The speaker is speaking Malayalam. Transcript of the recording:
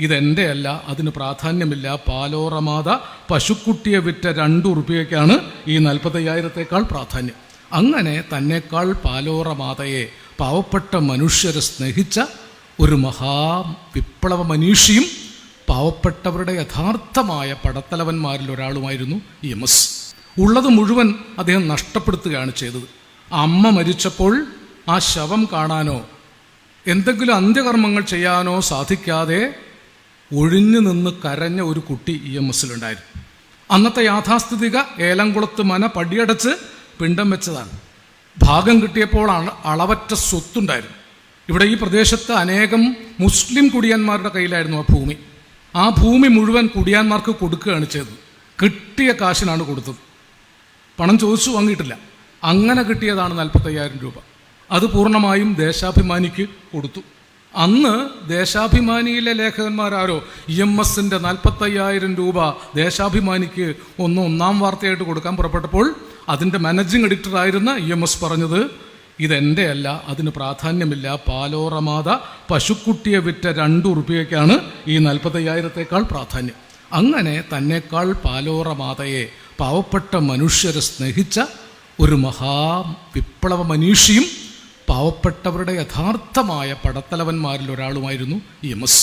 ഇതെൻ്റെ അല്ല, അതിന് പ്രാധാന്യമില്ല, പാലോറമാത പശുക്കുട്ടിയെ വിറ്റ 2 ഉറുപ്പികയ്ക്കാണ് ഈ 45,000-ത്തേക്കാൾ പ്രാധാന്യം. അങ്ങനെ തന്നെക്കാൾ പാലോറമാതയെ പാവപ്പെട്ട മനുഷ്യരെ സ്നേഹിച്ച ഒരു മഹാവിപ്ലവ മനീഷിയും പാവപ്പെട്ടവരുടെ യഥാർത്ഥമായ പടത്തലവന്മാരിൽ ഒരാളുമായിരുന്നു EMS. ഉള്ളത് മുഴുവൻ അദ്ദേഹം നഷ്ടപ്പെടുത്തുകയാണ് ചെയ്തത്. അമ്മ മരിച്ചപ്പോൾ ആ ശവം കാണാനോ എന്തെങ്കിലും അന്ത്യകർമ്മങ്ങൾ ചെയ്യാനോ സാധിക്കാതെ ഒഴിഞ്ഞു നിന്ന് കരഞ്ഞ ഒരു കുട്ടി EMSലുണ്ടായിരുന്നു. അന്നത്തെ യാഥാസ്ഥിതിക ഏലംകുളത്ത് മന പടിയടച്ച് പിണ്ടം വെച്ചതാണ്. ഭാഗം കിട്ടിയപ്പോൾ അളവറ്റ സ്വത്തുണ്ടായിരുന്നു. ഇവിടെ ഈ പ്രദേശത്ത് അനേകം മുസ്ലിം കുടിയാന്മാരുടെ കയ്യിലായിരുന്നു ആ ഭൂമി. ആ ഭൂമി മുഴുവൻ കുടിയാന്മാർക്ക് കൊടുക്കുകയാണ് ചെയ്തത്. കിട്ടിയ കാശിനാണ് കൊടുത്തത്, പണം ചോദിച്ചു വാങ്ങിയിട്ടില്ല. അങ്ങനെ കിട്ടിയതാണ് 45,000 രൂപ. അത് പൂർണ്ണമായും ദേശാഭിമാനിക്ക് കൊടുത്തു. അന്ന് ദേശാഭിമാനിയിലെ ലേഖകന്മാരാരോ EMSന്റെ 45,000 രൂപ ദേശാഭിമാനിക്ക് ഒന്നാം വാർത്തയായിട്ട് കൊടുക്കാൻ പുറപ്പെട്ടപ്പോൾ അതിൻ്റെ മാനേജിങ് എഡിറ്ററായിരുന്ന EMS പറഞ്ഞത്, ഇതെൻ്റെ അല്ല, അതിന് പ്രാധാന്യമില്ല, പാലോറമാത പശുക്കുട്ടിയെ വിറ്റ 2 ഉറുപ്പികയ്ക്കാണ് ഈ 45,000-ത്തേക്കാൾ പ്രാധാന്യം. അങ്ങനെ തന്നെക്കാൾ പാലോറമാതയെ പാവപ്പെട്ട മനുഷ്യരെ സ്നേഹിച്ച ഒരു മഹാവിപ്ലവ മനീഷിയും പാവപ്പെട്ടവരുടെ യഥാർത്ഥമായ പടത്തലവന്മാരിൽ ഒരാളുമായിരുന്നു EMS.